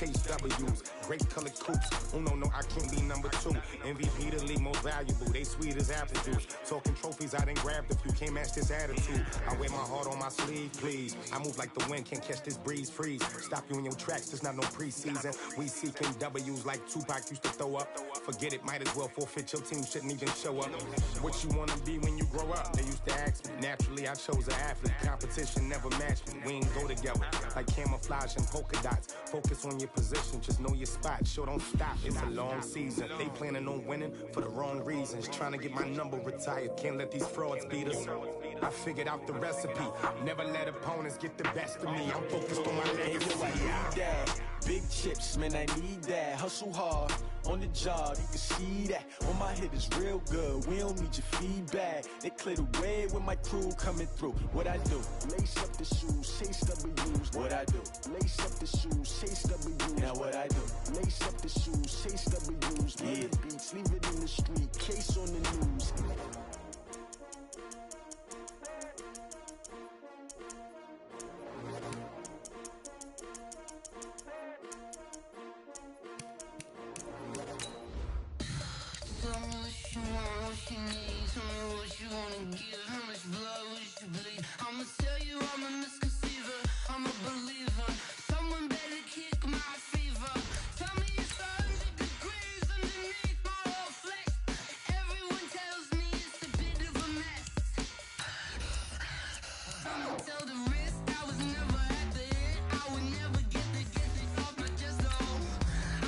chase W's. Great colored coops. Oh, no, I can't be number 2. MVP the league most valuable. They sweet as apple juice. Talking trophies, I done grabbed a few. Can't match this attitude. I wear my heart on my sleeve, please. I move like the wind, can't catch this breeze. Freeze. Stop you in your tracks, there's not no preseason. We seeking W's like Tupac used to throw up. Forget it, might as well forfeit. Your team shouldn't even show up. What you wanna be when you grow up? They used to ask me. Naturally, I chose an athlete. Competition never matched me. We ain't go together like camouflage and polka dots. Focus on your position, just know your spot. Sure, don't stop. It's a long season. They planning on winning for the wrong reasons. Trying to get my number retired. Can't let these frauds beat us. I figured out the recipe. Never let opponents get the best of me. I'm focused on my legacy. I need that. Big chips, man, I need that. Hustle hard on the job, you can see that. On my hit is real good. We don't need your feedback. They clear the way with my crew coming through. What I do? Lace up the shoes, chase W's. What I do? Lace up the shoes, chase W's. Now what I do? Lace up the shoes, chase W's. Yeah, beats, leave it in the street, case on the news. I'ma tell you I'm a misconceiver, I'm a believer. Someone better kick my fever. Tell me it's 100 degrees underneath my whole flesh. Everyone tells me it's a bit of a mess. I'ma tell the risk I was never at the end. I would never get this off my chest though.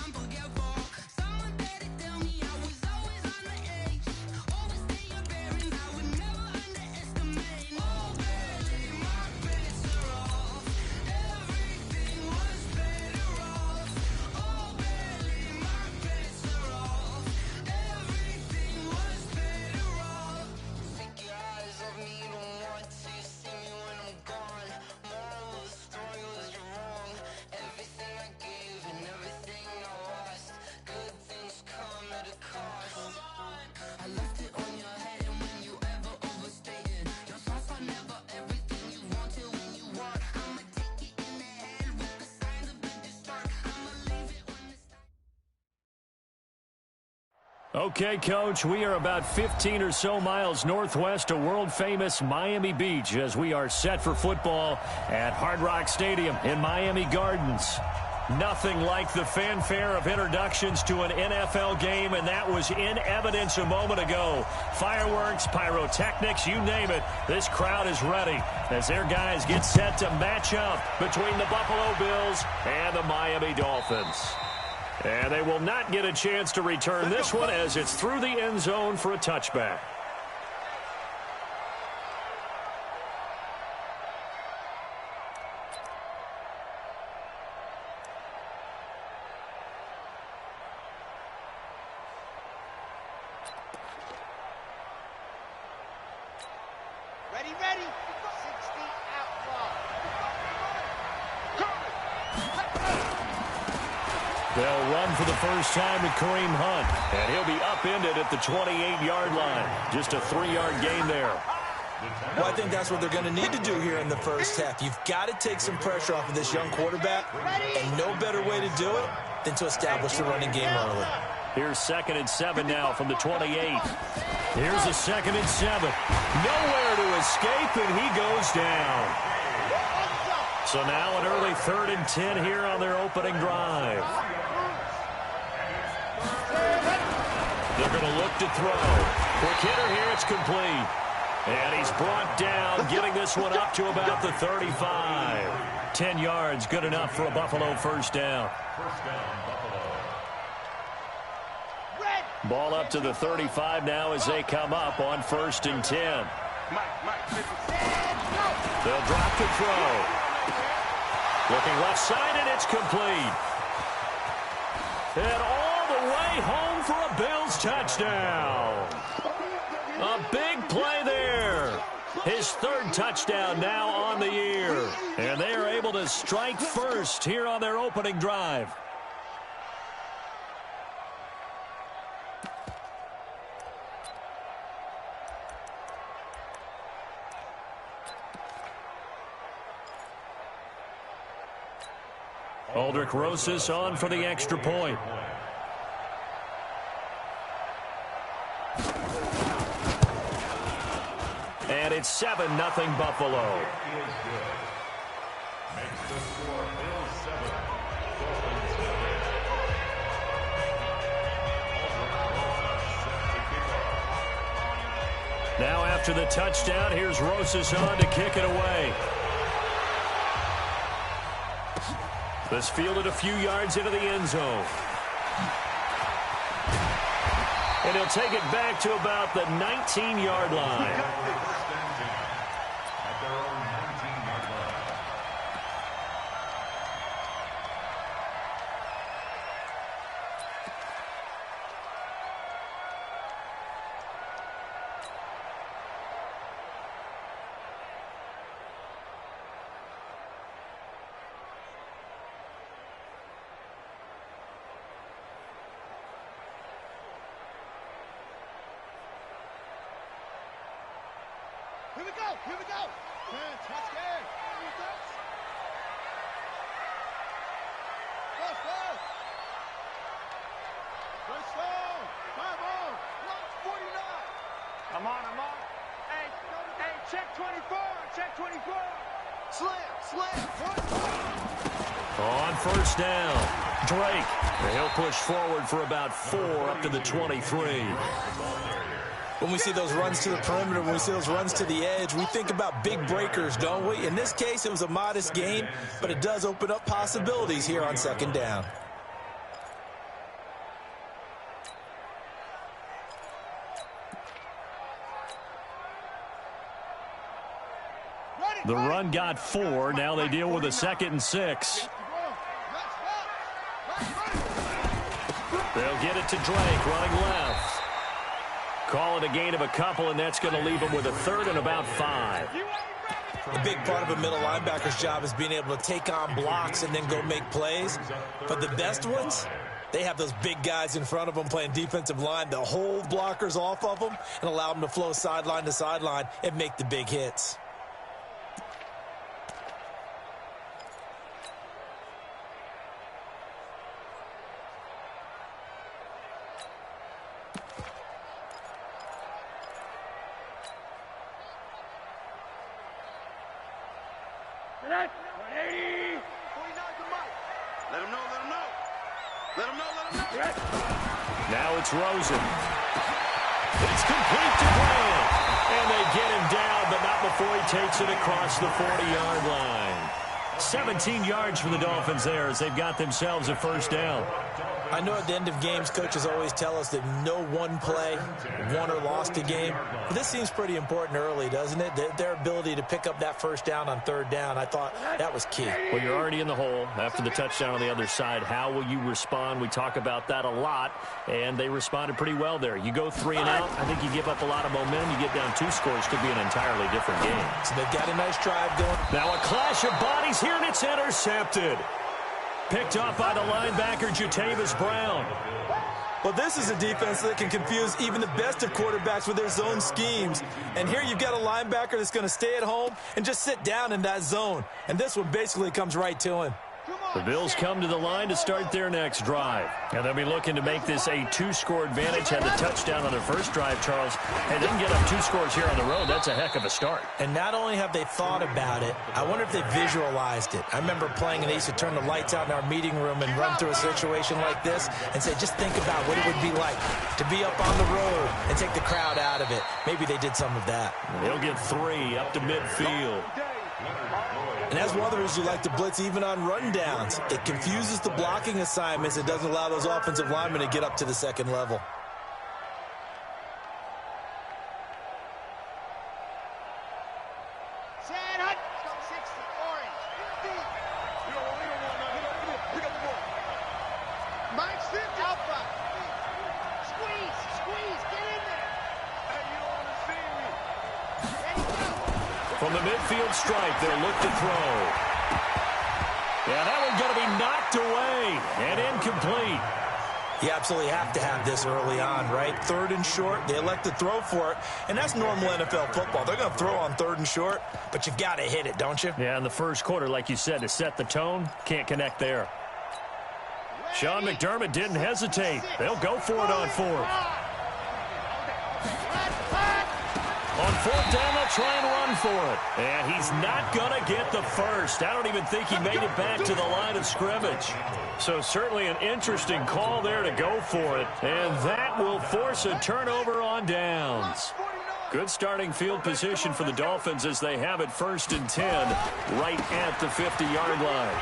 I'm forgetful. Someone better tell me I was always on the edge. Overstay your bearings, I would never underestimate. Oh, barely, my bets are off. Everything was better off. Oh, barely, my bets are off. Everything was better off. Take your eyes off me, don't want to see me when I'm gone. Moral of the story was you're wrong. Everything I gave and everything I lost. Good things come at a cost. I left it on your head, and when you ever overstay it, your thoughts are never everything you wanted when you want. I'ma take it in the head with the signs of the start. I'ma leave it when it's time. Okay, Coach, we are about 15 or so miles northwest of world-famous Miami Beach as we are set for football at Hard Rock Stadium in Miami Gardens. Nothing like the fanfare of introductions to an NFL game, and that was in evidence a moment ago. Fireworks, pyrotechnics, you name it. This crowd is ready as their guys get set to match up between the Buffalo Bills and the Miami Dolphins. And they will not get a chance to return this one as it's through the end zone for a touchback. Ready. 60 out wide. They'll run for the first time with Kareem Hunt, and he'll be upended at the 28-yard line. Just a 3-yard gain there. Well, I think that's what they're going to need to do here in the first half. You've got to take some pressure off of this young quarterback, and no better way to do it than to establish the running game early. Here's 2nd and 7 now from the 28. Here's a 2nd and 7. Nowhere to escape, and he goes down. So now an early 3rd and 10 here on their opening drive. They're going to look to throw. Quick hitter here, it's complete. And he's brought down, getting this one up to about the 35. 10 yards, good enough for a Buffalo first down. Ball up to the 35 now as they come up on 1st and 10. They'll drop the throw. Looking left side, and it's complete. And all the way home for a Bills touchdown. A big play there. His 3rd touchdown now on the year. And they are able to strike first here on their opening drive. Aldrich Rosas on for the extra point. And it's 7-0 Buffalo. Now after the touchdown, here's Rosas on to kick it away. This fielded a few yards into the end zone. And he'll take it back to about the 19-yard line. Here we go, here we go. Fantastic. First down. First down. 5-0. 49. I'm on. Hey, check 24. Check 24. Slam. On first down, Drake. And he'll push forward for about 4 up to the 23. When we see those runs to the perimeter, when we see those runs to the edge, we think about big breakers, don't we? In this case, it was a modest gain, but it does open up possibilities here on second down. The run got 4. Now they deal with a 2nd and 6. They'll get it to Drake, running left. Call it a gain of a couple, and that's going to leave them with a 3rd and about 5. A big part of a middle linebacker's job is being able to take on blocks and then go make plays. But the best ones, they have those big guys in front of them playing defensive line that hold blockers off of them and allow them to flow sideline to sideline and make the big hits. Now it's Rosen. It's complete to Graham. And they get him down, but not before he takes it across the 40-yard line. 17 yards for the Dolphins there as they've got themselves a first down. I know at the end of games, coaches always tell us that no one play won or lost a game. But this seems pretty important early, doesn't it? Their ability to pick up that first down on 3rd down, I thought that was key. Well, you're already in the hole after the touchdown on the other side. How will you respond? We talk about that a lot, and they responded pretty well there. You go 3 and out, I think you give up a lot of momentum. You get down 2 scores, could be an entirely different game. So they've got a nice drive going. Now a clash of bodies here, and it's intercepted. Picked off by the linebacker, Jatavis Brown. Well, this is a defense that can confuse even the best of quarterbacks with their zone schemes. And here you've got a linebacker that's going to stay at home and just sit down in that zone. And this one basically comes right to him. The Bills come to the line to start their next drive. And they'll be looking to make this a 2-score advantage. Had the touchdown on their first drive, Charles. Hey, they can get up 2 scores here on the road. That's a heck of a start. And not only have they thought about it, I wonder if they visualized it. I remember playing, and they used to turn the lights out in our meeting room and run through a situation like this and say, just think about what it would be like to be up on the road and take the crowd out of it. Maybe they did some of that. They'll get 3 up to midfield. And that's one of the reasons you like to blitz even on rundowns. It confuses the blocking assignments. It doesn't allow those offensive linemen to get up to the 2nd level. From the midfield stripe, they'll look to throw. Yeah, that one's going to be knocked away and incomplete. You absolutely have to have this early on, right? 3rd and short, they elect to throw for it, and that's normal NFL football. They're going to throw on 3rd and short, but you've got to hit it, don't you? Yeah, in the first quarter, like you said, to set the tone, can't connect there. Sean McDermott didn't hesitate. They'll go for it on fourth. On fourth down, they'll try and run for it. And he's not going to get the first. I don't even think he made it back to the line of scrimmage. So certainly an interesting call there to go for it. And that will force a turnover on downs. Good starting field position for the Dolphins as they have it 1st and 10 right at the 50-yard line.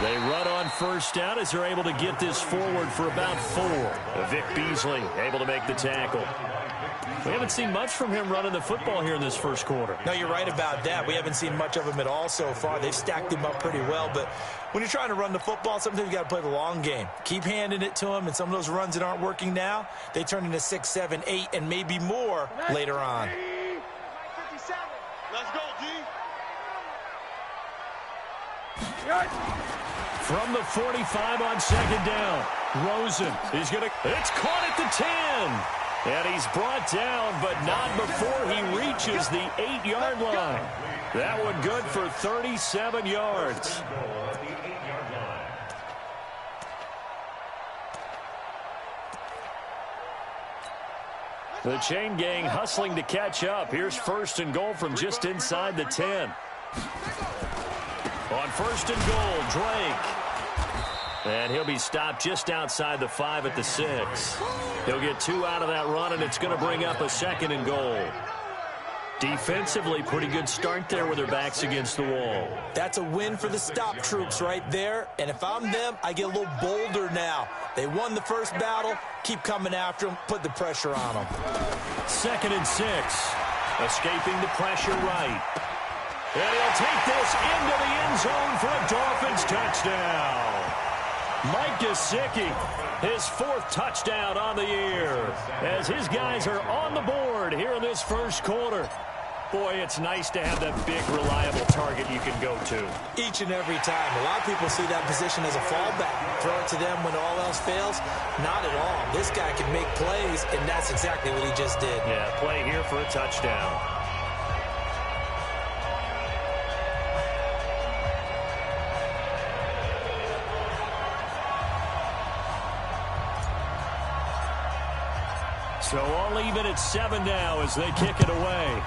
They run on first down as they're able to get this forward for about 4. Vic Beasley able to make the tackle. We haven't seen much from him running the football here in this first quarter. No, you're right about that. We haven't seen much of him at all so far. They've stacked him up pretty well, but when you're trying to run the football, sometimes you got to play the long game. Keep handing it to him, and some of those runs that aren't working now, they turn into 6, 7, 8, and maybe more later on. 57. Let's go, D. From the 45 on second down, Rosen is going to, it's caught at the 10. And he's brought down, but not before he reaches the 8-yard line. That one good for 37 yards. The chain gang hustling to catch up. Here's 1st and goal from just inside the 10. On 1st and goal, Drake. And he'll be stopped just outside the 5 at the 6. He'll get 2 out of that run, and it's going to bring up a 2nd and goal. Defensively, pretty good start there with their backs against the wall. That's a win for the stop troops right there. And if I'm them, I get a little bolder now. They won the first battle. Keep coming after them. Put the pressure on them. 2nd and 6. Escaping the pressure right. And he'll take this into the end zone for a Dolphins touchdown. Mike Gesicki, his 4th touchdown on the year, as his guys are on the board here in this first quarter. Boy, it's nice to have that big, reliable target you can go to. Each and every time. A lot of people see that position as a fallback. Throw it to them when all else fails. Not at all. This guy can make plays, and that's exactly what he just did. Yeah, play here for a touchdown. So all even at 7 now as they kick it away.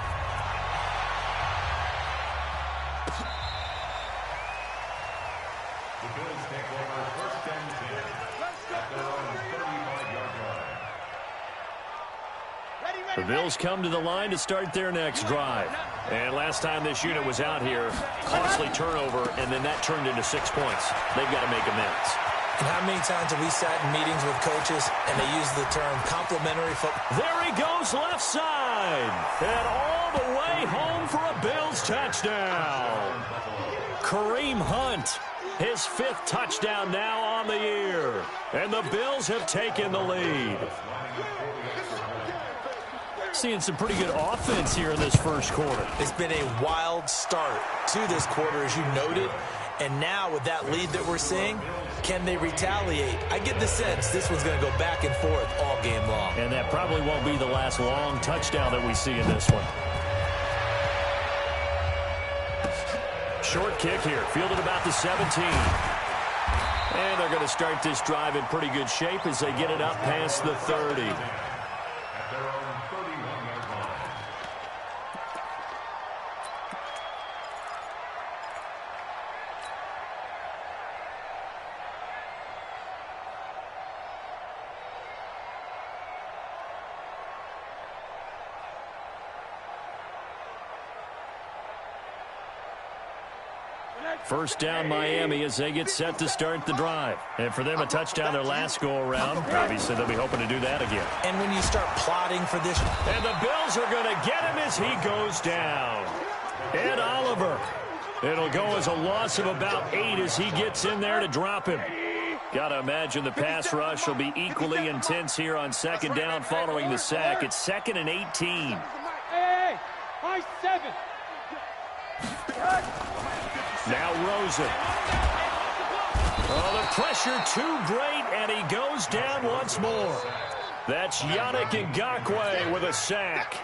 The Bills take over 1st and 10 at their own 35-yard line. The Bills come to the line to start their next drive. And last time this unit was out here, costly turnover, and then that turned into 6 points. They've got to make amends. And how many times have we sat in meetings with coaches and they use the term complimentary football? There he goes left side. And all the way home for a Bills touchdown. Kareem Hunt, his 5th touchdown now on the year. And the Bills have taken the lead. Seeing some pretty good offense here in this first quarter. It's been a wild start to this quarter, as you noted. And now with that lead that we're seeing, can they retaliate? I get the sense this one's going to go back and forth all game long. And that probably won't be the last long touchdown that we see in this one. Short kick here, fielded about the 17. And they're going to start this drive in pretty good shape as they get it up past the 30. At their own 31-yard line. First down Miami as they get set to start the drive. And for them, a touchdown their last go-around. Obviously, they'll be hoping to do that again. And when you start plotting for this... And the Bills are going to get him as he goes down. Ed Oliver. It'll go as a loss of about 8 as he gets in there to drop him. Got to imagine the pass rush will be equally intense here on second down following the sack. It's 2nd and 18. Hey, high 7. Now Rosen. Oh, the pressure too great, and he goes down once more. That's Yannick Ngakoue with a sack.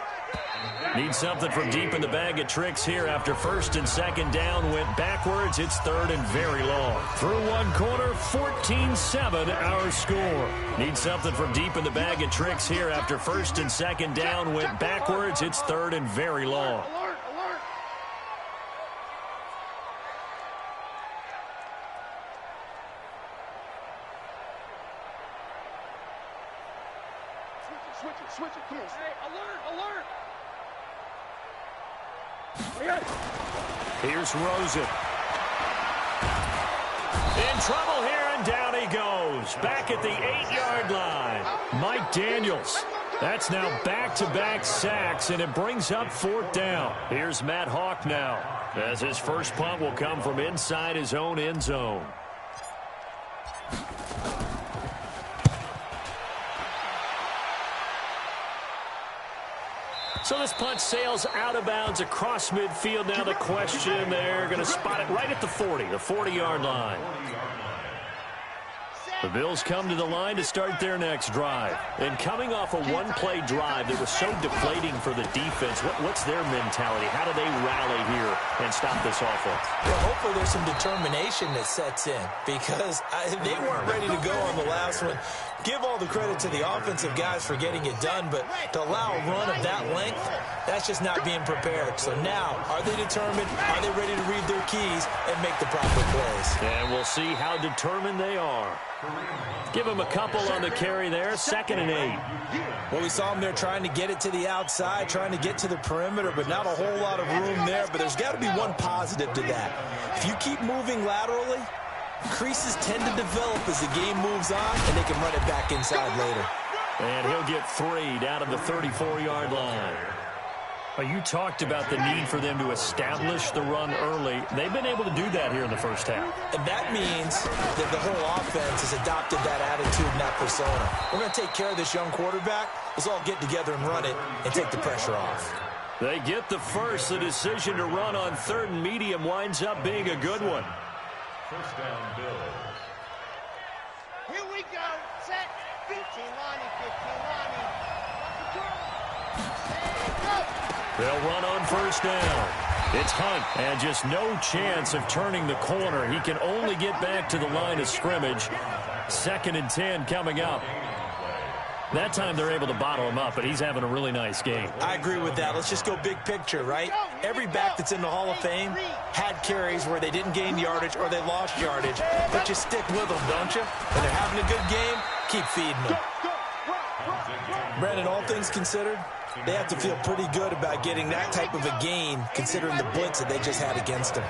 Need something from deep in the bag of tricks here after first and second down went backwards. It's third and very long. Through one quarter, 14-7 our score. Need something from deep in the bag of tricks here after first and second down went backwards. It's third and very long. Alert, alert. Switch it, come on. Hey, alert. Here's Rosen. In trouble here, and down he goes. Back at the 8-yard line. Mike Daniels. That's now back-to-back sacks, and it brings up fourth down. Here's Matt Hawk now, as his first punt will come from inside his own end zone. So this punt sails out of bounds across midfield. Now the question, they're going to spot it right at the 40-yard line. The Bills come to the line to start their next drive. And coming off a one-play drive that was so deflating for the defense, what's their mentality? How do they rally here and stop this offense? Well, hopefully there's some determination that sets in, because they weren't ready to go on the last one. Give all the credit to the offensive guys for getting it done, but to allow a run of that length, that's just not being prepared. So now, are they determined? Are they ready to read their keys and make the proper plays? And we'll see how determined they are. Give them a couple on the carry there, 2nd and 8. Well, we saw them there trying to get it to the outside, trying to get to the perimeter, but not a whole lot of room there. But there's got to be one positive to that. If you keep moving laterally, creases tend to develop as the game moves on, and they can run it back inside later. And he'll get 3 down at the 34-yard line. You talked about the need for them to establish the run early. They've been able to do that here in the first half. And that means that the whole offense has adopted that attitude and that persona. We're going to take care of this young quarterback. Let's all get together and run it and take the pressure off. They get the first. The decision to run on 3rd and medium winds up being a good one. First down, Bills. Here we go. Set. 15 Lonnie, 15 Lonnie. They'll run on first down. It's Hunt, and just no chance of turning the corner. He can only get back to the line of scrimmage. 2nd and 10 coming up. That time they're able to bottle him up, but he's having a really nice game. I agree with that. Let's just go big picture, right? Every back that's in the Hall of Fame had carries where they didn't gain yardage or they lost yardage, but you stick with them, don't you? When they're having a good game, keep feeding them. Brandon, all things considered, they have to feel pretty good about getting that type of a gain, considering the blitz that they just had against them.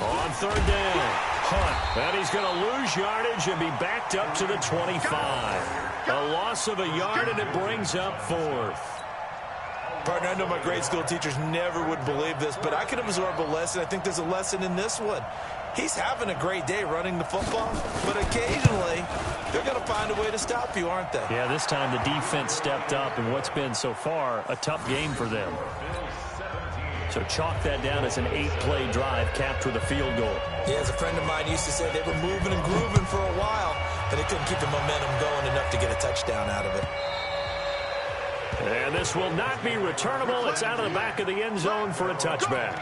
On 3rd down, Hunt. And he's going to lose yardage and be backed up to the 25. A loss of a yard, and it brings up 4th. Partner, I know my grade school teachers never would believe this, but I can absorb a lesson. I think there's a lesson in this one. He's having a great day running the football, but occasionally they're going to find a way to stop you, aren't they? Yeah, this time the defense stepped up in what's been so far a tough game for them. So chalk that down as an 8-play drive capped with a field goal. Yeah, as a friend of mine used to say, they were moving and grooving for a while, but they couldn't keep the momentum going enough to get a touchdown out of it. And this will not be returnable. It's out of the back of the end zone for a touchback.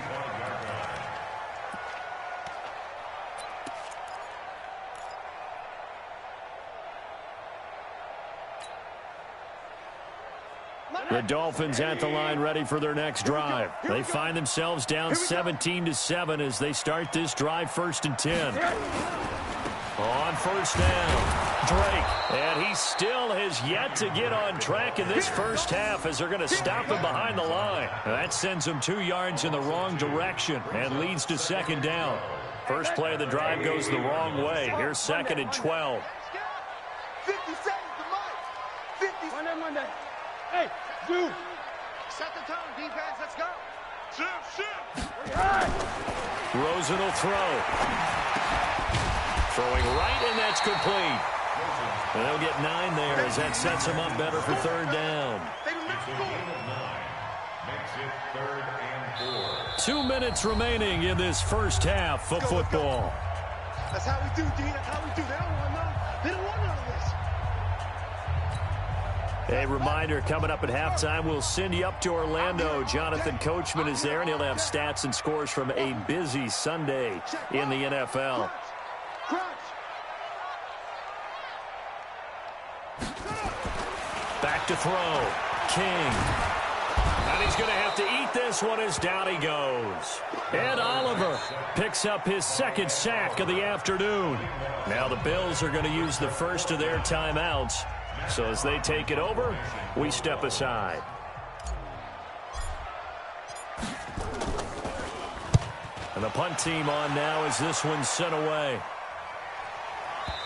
The Dolphins at the line ready for their next drive. They find themselves down 17-7 as they start this drive 1st and 10. On first down, Drake. And he still has yet to get on track in this first half as they're going to stop him behind the line. That sends him 2 yards in the wrong direction and leads to 2nd down. First play of the drive goes the wrong way. Here's 2nd and 12. 50 seconds to Mike. 50. One day. Hey, dude. Set the tone, defense. Let's go. Shoot. Rosen will throw. Throwing right, and that's complete. And they'll get 9 there as that sets them up better for 3rd down. 2 2 minutes remaining in this first half of football. That's how we do, Dean. That's how we do. They don't want none. They don't want none of this. A reminder, coming up at halftime, we'll send you up to Orlando. Jonathan Coachman is there, and he'll have stats and scores from a busy Sunday in the NFL. Back to throw. King. And he's going to have to eat this one as down he goes. Ed Oliver picks up his second sack of the afternoon. Now the Bills are going to use the first of their timeouts. So as they take it over, we step aside. And the punt team on now as this one's sent away.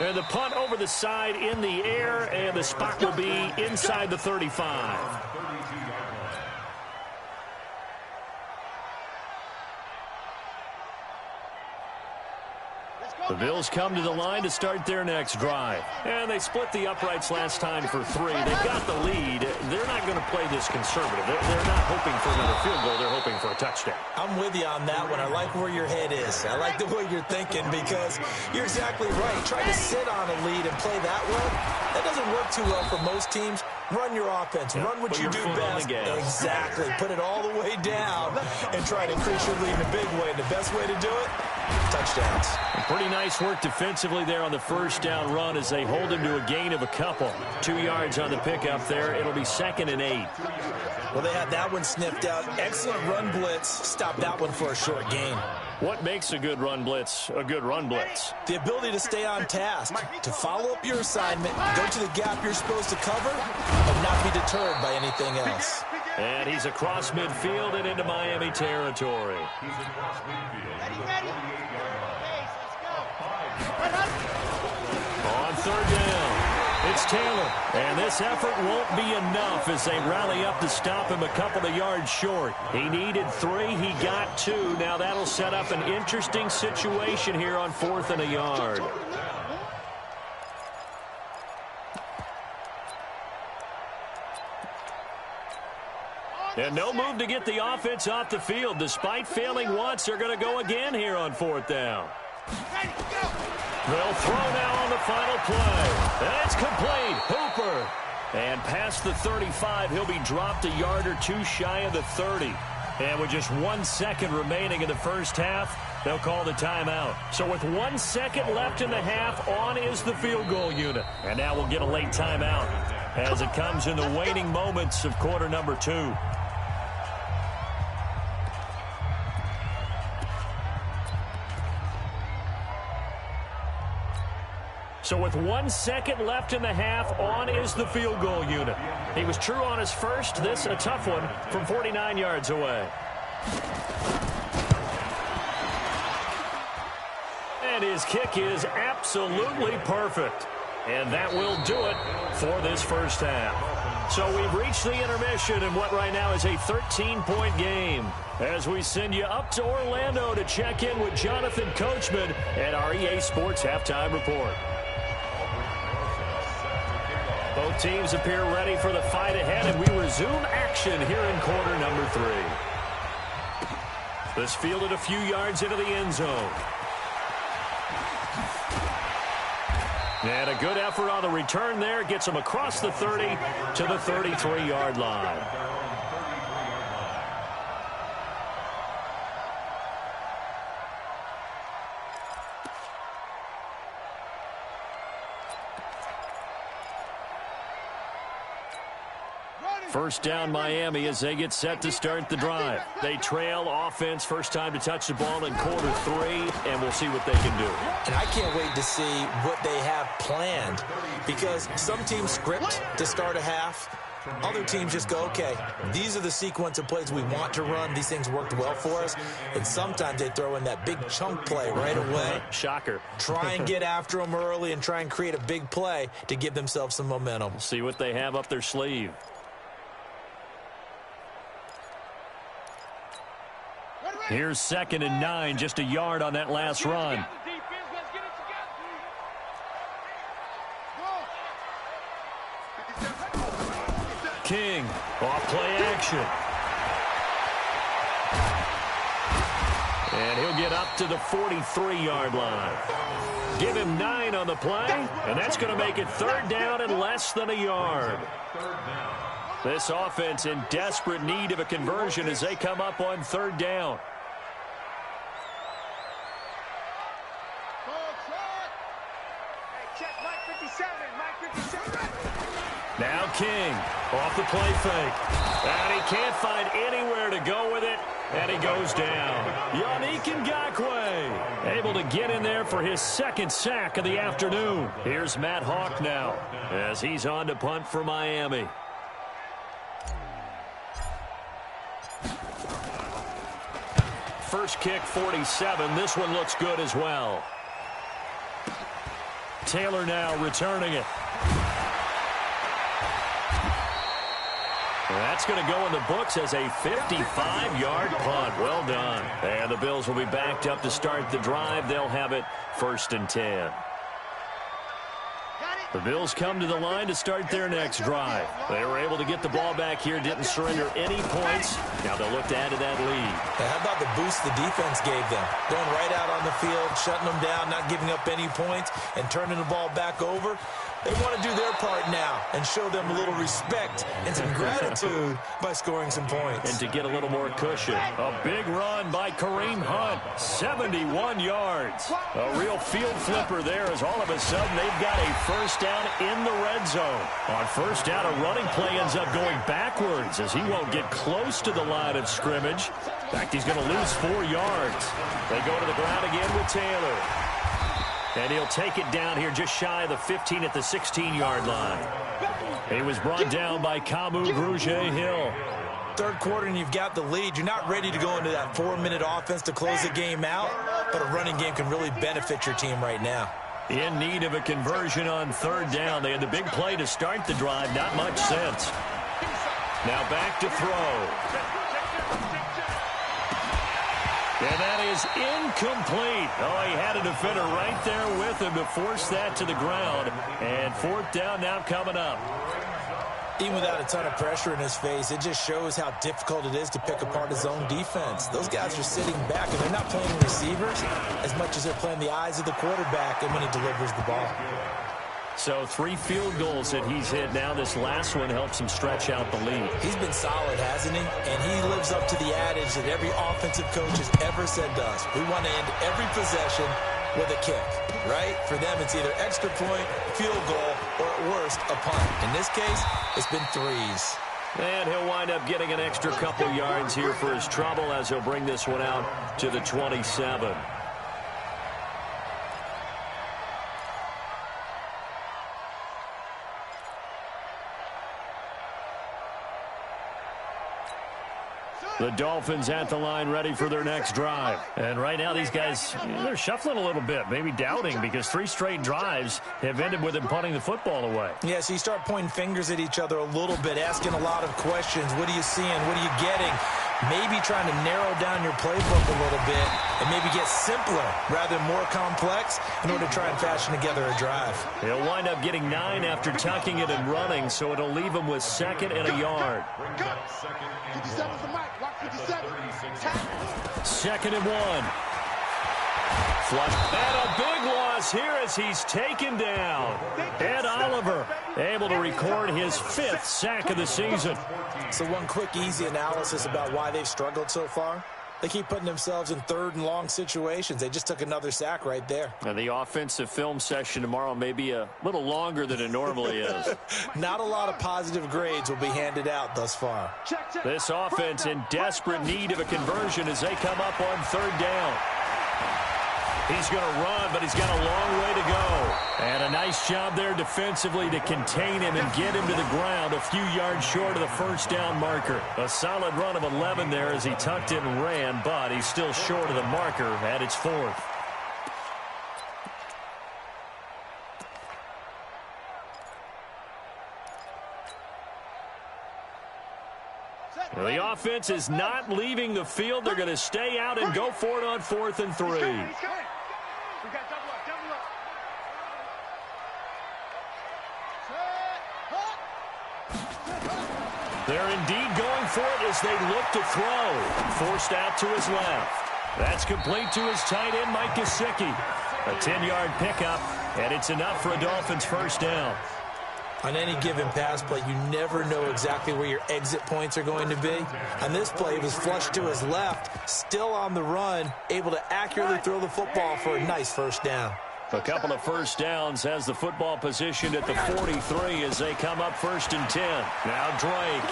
And the punt over the side in the air, and the spot will be inside the 35. The Bills come to the line to start their next drive. And they split the uprights last time for 3. They've got the lead. They're not going to play this conservative. They're not hoping for another field goal. They're hoping for a touchdown. I'm with you on that one. I like where your head is. I like the way you're thinking because you're exactly right. Trying to sit on a lead and play that way, that doesn't work too well for most teams. Run your offense. Run what you do best. Exactly. Put it all the way down and try to increase your lead in a big way. And the best way to do it, touchdowns. Pretty nice work defensively there on the first down run as they hold him to a gain of a couple. 2 yards on the pickup there. It'll be 2nd and 8. Well, they had that one sniffed out. Excellent run blitz. Stop that one for a short gain. What makes a good run blitz a good run blitz? The ability to stay on task, to follow up your assignment, go to the gap you're supposed to cover, and not be deterred by anything else. And he's across midfield and into Miami territory. On 3rd down, it's Taylor. And this effort won't be enough as they rally up to stop him a couple of yards short. He needed 3. He got 2. Now that'll set up an interesting situation here on 4th and a yard. And no move to get the offense off the field. Despite failing once, they're going to go again here on 4th down. They'll throw now on the final play. And it's complete. Hooper. And past the 35, he'll be dropped a yard or 2 shy of the 30. And with just 1 second remaining in the first half, they'll call the timeout. So with 1 second left in the half, on is the field goal unit. And now we'll get a late timeout as it comes in the waning moments of quarter number 2. So with 1 second left in the half, on is the field goal unit. He was true on his first. This a tough one from 49 yards away. And his kick is absolutely perfect. And that will do it for this first half. So we've reached the intermission in what right now is a 13-point game. As we send you up to Orlando to check in with Jonathan Coachman and our EA Sports Halftime Report. Both teams appear ready for the fight ahead, and we resume action here in quarter number 3. This fielded a few yards into the end zone. And a good effort on the return there. Gets him across the 30 to the 33-yard line. First down Miami as they get set to start the drive. They trail offense, first time to touch the ball in quarter 3, and we'll see what they can do. And I can't wait to see what they have planned because some teams script to start a half. Other teams just go, okay, these are the sequence of plays we want to run. These things worked well for us. And sometimes they throw in that big chunk play right away. Shocker. Try and get after them early and try and create a big play to give themselves some momentum. See what they have up their sleeve. Here's 2nd and 9, just a yard on that last run. King, off play action. And he'll get up to the 43-yard line. Give him 9 on the play, and that's going to make it 3rd down and less than a yard. This offense in desperate need of a conversion as they come up on 3rd down. Now King off the play fake. And he can't find anywhere to go with it. And he goes down. Yannick Ngakoue able to get in there for his 2nd sack of the afternoon. Here's Matt Hawk now as he's on to punt for Miami. First kick, 47. This one looks good as well. Taylor now returning it. That's going to go in the books as a 55-yard punt. Well done. And the Bills will be backed up to start the drive. They'll have it 1st and 10. The Bills come to the line to start their next drive. They were able to get the ball back here, didn't surrender any points. Now they'll look to add to that lead. And how about the boost the defense gave them? Going right out on the field, shutting them down, not giving up any points, and turning the ball back over. They want to do their part now and show them a little respect and some gratitude by scoring some points. And to get a little more cushion. A big run by Kareem Hunt. 71 yards. A real field flipper there as all of a sudden they've got a 1st down in the red zone. On 1st down, a running play ends up going backwards as he won't get close to the line of scrimmage. In fact, he's going to lose 4 yards. They go to the ground again with Taylor. And he'll take it down here just shy of the 15 at the 16-yard line. He was brought down by Kamu Grugier-Hill. 3rd quarter and you've got the lead. You're not ready to go into that 4-minute offense to close the game out, but a running game can really benefit your team right now. In need of a conversion on 3rd down. They had the big play to start the drive. Not much sense. Now back to throw. And that is incomplete. Oh, he had a defender right there with him to force that to the ground. And 4th down now coming up. Even without a ton of pressure in his face, it just shows how difficult it is to pick apart his own defense. Those guys are sitting back, and they're not playing receivers as much as they're playing the eyes of the quarterback and when he delivers the ball. So 3 field goals that he's hit now. This last one helps him stretch out the lead. He's been solid, hasn't he? And he lives up to the adage that every offensive coach has ever said to us. We want to end every possession with a kick, right? For them, it's either extra point, field goal, or at worst, a punt. In this case, it's been 3s. And he'll wind up getting an extra couple yards here for his trouble as he'll bring this one out to the 27. The Dolphins at the line ready for their next drive. And right now these guys, they're shuffling a little bit, maybe doubting, because 3 straight drives have ended with them punting the football away. Yeah, so you start pointing fingers at each other a little bit, asking a lot of questions. What are you seeing? What are you getting? Maybe trying to narrow down your playbook a little bit and maybe get simpler rather than more complex in order to try and fashion together a drive. He'll wind up getting 9 after tucking it and running, so it'll leave him with 2nd and a yard. 57's the mic. Watch 57. 2nd and 1. Flush. And a big loss here as he's taken down. Ed Oliver able to record his 5th sack of the season. So one quick, easy analysis about why they've struggled so far. They keep putting themselves in 3rd and long situations. They just took another sack right there. And the offensive film session tomorrow may be a little longer than it normally is. Not a lot of positive grades will be handed out thus far. This offense in desperate need of a conversion as they come up on 3rd down. He's going to run, but he's got a long way to go. And a nice job there defensively to contain him and get him to the ground a few yards short of the 1st down marker. A solid run of 11 there as he tucked it and ran, but he's still short of the marker at its 4th. The offense is not leaving the field. They're going to stay out and go for it on 4th and 3. They're indeed going for it as they look to throw. Forced out to his left. That's complete to his tight end, Mike Gesicki. A 10-yard pickup, and it's enough for a Dolphins first down. On any given pass play, you never know exactly where your exit points are going to be. On this play, he was flushed to his left, still on the run, able to accurately throw the football for a nice first down. A couple of first downs has the football positioned at the 43 as they come up 1st and 10. Now Drake.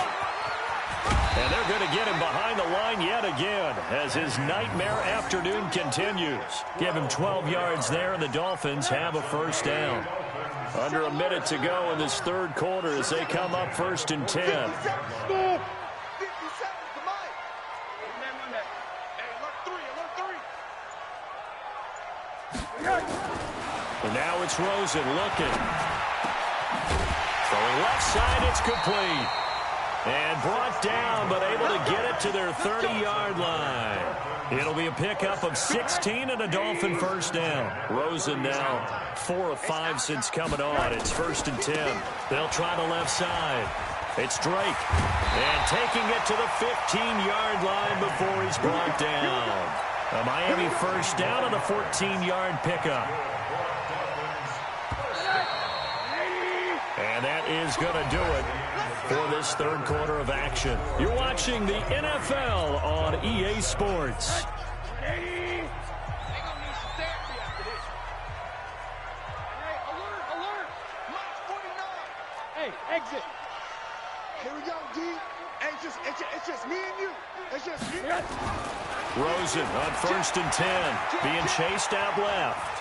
And they're going to get him behind the line yet again as his nightmare afternoon continues. Give him 12 yards there, and the Dolphins have a first down. Under a minute to go in this third quarter as they come up 1st and 10. 50 seconds to Mike. Hey, alert three. And now it's Rosen looking. Throwing left side, it's complete. And brought down, but able to get it to their 30-yard line. It'll be a pickup of 16 and a Dolphin first down. Rosen now 4 of 5 since coming on. It's 1st and 10. They'll try the left side. It's Drake. And taking it to the 15-yard line before he's brought down. A Miami first down on a 14-yard pickup. And that is going to do it for this third quarter of action. You're watching the NFL on EA Sports. Hey, exit. Here we go, D. Hey, it's just me and you. It's just me. Rosen on 1st and 10, being chased out left.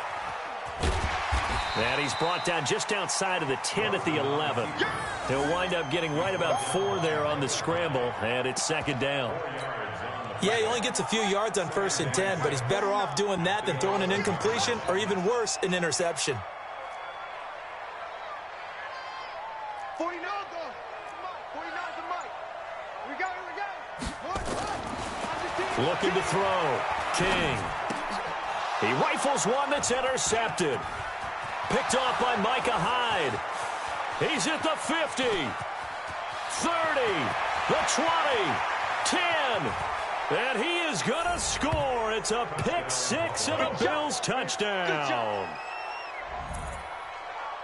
And he's brought down just outside of the 10 at the 11. He'll wind up getting right about 4 there on the scramble, and it's 2nd down. Yeah, he only gets a few yards on 1st and 10, but he's better off doing that than throwing an incompletion or even worse, an interception. 49 go. 49 to Mike. We got it. Looking to throw. King. He rifles one that's intercepted. Picked off by Micah Hyde. He's at the 50, 30, the 20, 10, and he is going to score. It's a pick-6 and a Bills touchdown.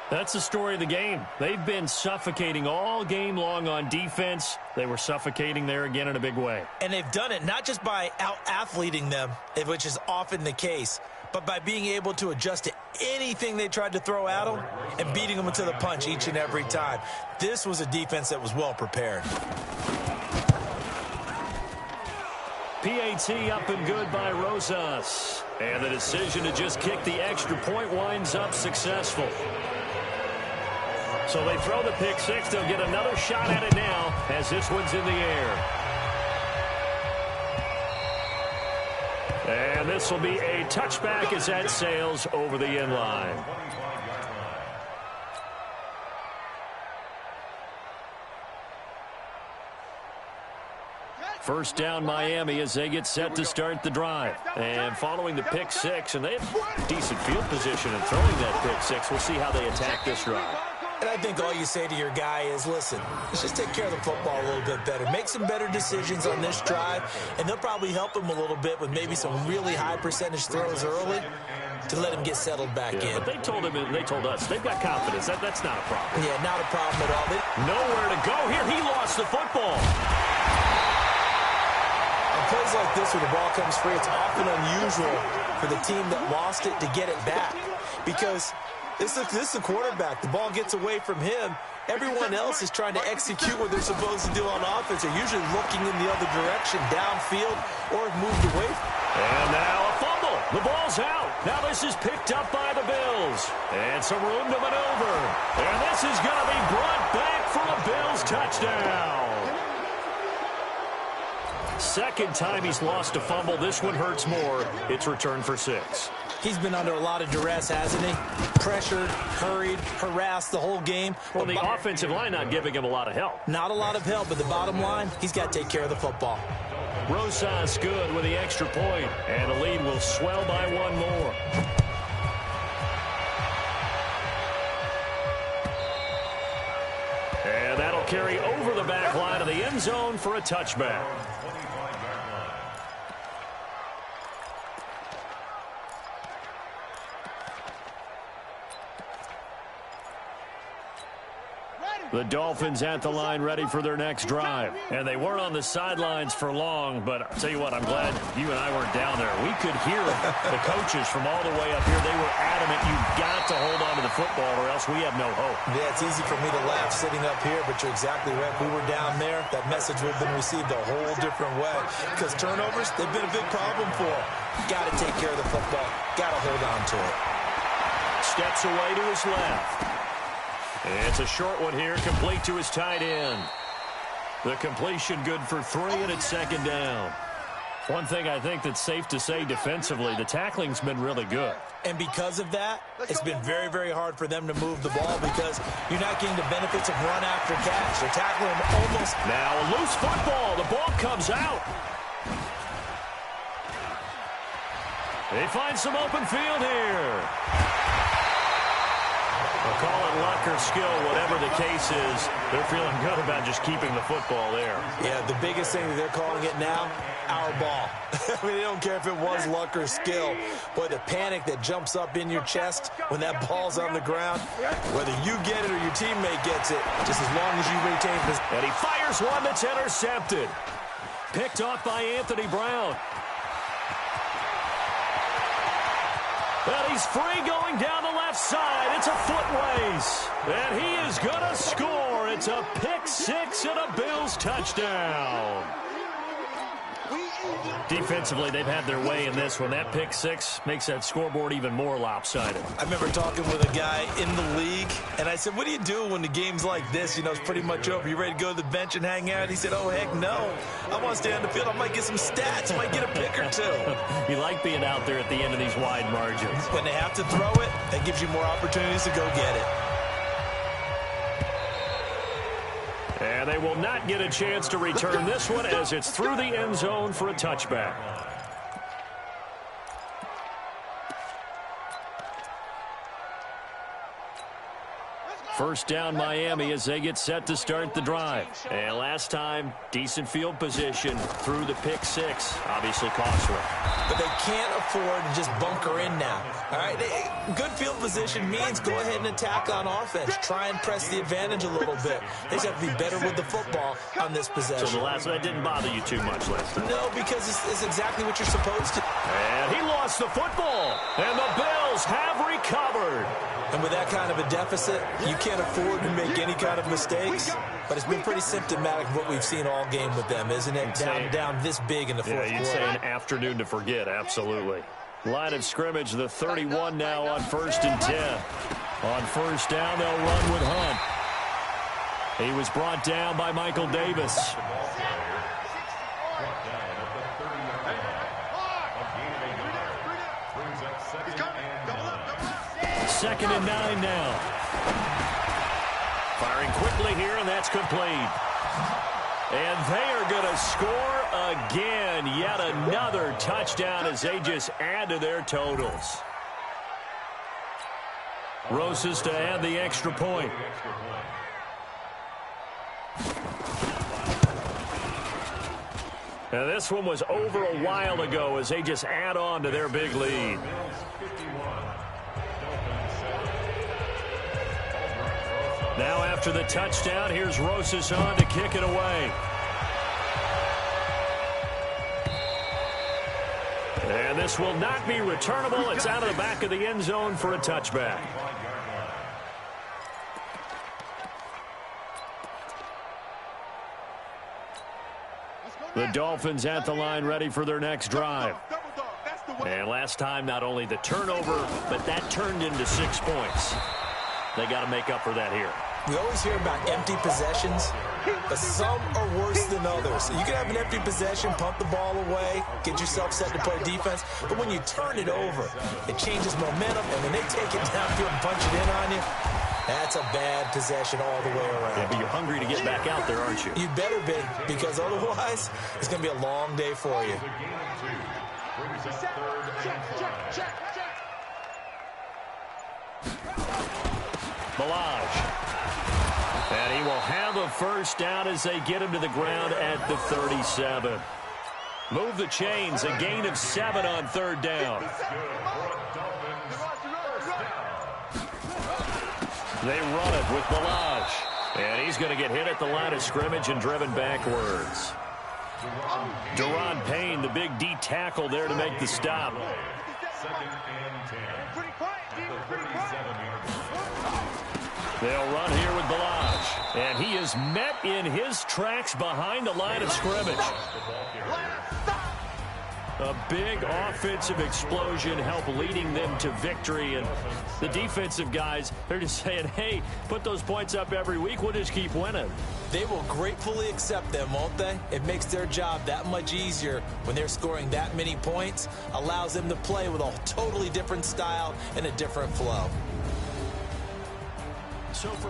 That's the story of the game. They've been suffocating all game long on defense. They were suffocating there again in a big way. And they've done it not just by out-athleting them, which is often the case, but by being able to adjust to anything they tried to throw at them and beating them to the punch each and every time. This was a defense that was well prepared. PAT up and good by Rosas. And the decision to just kick the extra point winds up successful. So they throw the pick-6. They'll get another shot at it now as this one's in the air. And this will be a touchback as that sails over the end line. First down Miami as they get set to start the drive. And following the pick-6, and they have decent field position in throwing that pick-6. We'll see how they attack this drive. And I think all you say to your guy is, listen, let's just take care of the football a little bit better. Make some better decisions on this drive, and they'll probably help him a little bit with maybe some really high percentage throws early to let him get settled back in. But they told us, they've got confidence. That's not a problem. Yeah, not a problem at all. Nowhere to go here. He lost the football. On plays like this where the ball comes free, it's often unusual for the team that lost it to get it back because this is the quarterback. The ball gets away from him. Everyone else is trying to execute what they're supposed to do on offense. They're usually looking in the other direction, downfield, or have moved away. And now a fumble. The ball's out. Now this is picked up by the Bills. And some room to maneuver. And this is going to be brought back for a Bills touchdown. Second time he's lost a fumble. This one hurts more. It's returned for 6. He's been under a lot of duress, hasn't he? Pressured, hurried, harassed the whole game. Well, the offensive line not giving him a lot of help. Not a lot of help, but the bottom line, he's got to take care of the football. Rosas good with the extra point, and the lead will swell by one more. And that'll carry over the back line of the end zone for a touchback. The Dolphins at the line ready for their next drive. And they weren't on the sidelines for long, but I'll tell you what, I'm glad you and I weren't down there. We could hear the coaches from all the way up here. They were adamant, you've got to hold on to the football or else we have no hope. Yeah, it's easy for me to laugh sitting up here, but you're exactly right. If we were down there, that message would have been received a whole different way. Because turnovers, they've been a big problem for them. Got to take care of the football. Got to hold on to it. Steps away to his left. It's a short one here, complete to his tight end. The completion good for 3, and it's second down. One thing I think that's safe to say defensively, the tackling's been really good. And because of that, it's been very, very hard for them to move the ball because you're not getting the benefits of run after catch. They're tackling almost. Now a loose football. The ball comes out. They find some open field here. We'll call it luck or skill, whatever the case is. They're feeling good about just keeping the football there. Yeah, the biggest thing that they're calling it now, our ball. I mean, they don't care if it was luck or skill. Boy, the panic that jumps up in your chest when that ball's on the ground, whether you get it or your teammate gets it, just as long as you retain this. And he fires one that's intercepted. Picked off by Anthony Brown. Well, he's free going down the left side. It's a foot race. And he is going to score. It's a pick-6 and a Bills touchdown. Defensively, they've had their way in this one. That pick-6 makes that scoreboard even more lopsided. I remember talking with a guy in the league, and I said, what do you do when the game's like this? You know, it's pretty much over. You ready to go to the bench and hang out? He said, oh, heck no. I want to stay on the field. I might get some stats. I might get a pick or two. You like being out there at the end of these wide margins. When they have to throw it, that gives you more opportunities to go get it. And they will not get a chance to return this one as it's through the end zone for a touchback. First down Miami as they get set to start the drive. And last time, decent field position through the pick-6. Obviously costly. But they can't afford to just bunker in now. All right, good field position means go ahead and attack on offense. Try and press the advantage a little bit. They just have to be better with the football on this possession. So the last one didn't bother you too much last time? No, because it's exactly what you're supposed to. And he lost the football. And the Bills have recovered. And with that kind of a deficit, you can't afford to make any kind of mistakes. But it's been pretty symptomatic of what we've seen all game with them, isn't it? Down this big in the fourth quarter. You'd say an afternoon to forget, absolutely. Line of scrimmage, the 31 now on 1st and 10. On first down, they'll run with Hunt. He was brought down by Michael Davis. Second and 9 now. Firing quickly here, and that's complete. And they are going to score again. Yet another touchdown as they just add to their totals. Rosas to add the extra point. And this one was over a while ago as they just add on to their big lead. Now after the touchdown, here's Rosas on to kick it away. And this will not be returnable. It's out of the back of the end zone for a touchback. The Dolphins at the line ready for their next drive. And last time, not only the turnover, but that turned into 6 points. They got to make up for that here. We always hear about empty possessions, but some are worse than others. You can have an empty possession, pump the ball away, get yourself set to play defense, but when you turn it over, it changes momentum, and when they take it downfield and punch it in on you, that's a bad possession all the way around. Yeah, but you're hungry to get back out there, aren't you? You better be, because otherwise, it's going to be a long day for you. Malage. And he will have a first down as they get him to the ground at the 37. Move the chains, a gain of 7 on 3rd down. They run it with Malage. And he's going to get hit at the line of scrimmage and driven backwards. Deron Payne, the big D tackle there to make the stop. Second and 10. Pretty quiet, D. Pretty quiet. They'll run here with Balaj. And he is met in his tracks behind the line of scrimmage. A big offensive explosion helped leading them to victory. And the defensive guys, they're just saying, hey, put those points up every week. We'll just keep winning. They will gratefully accept them, won't they? It makes their job that much easier when they're scoring that many points. Allows them to play with a totally different style and a different flow. So for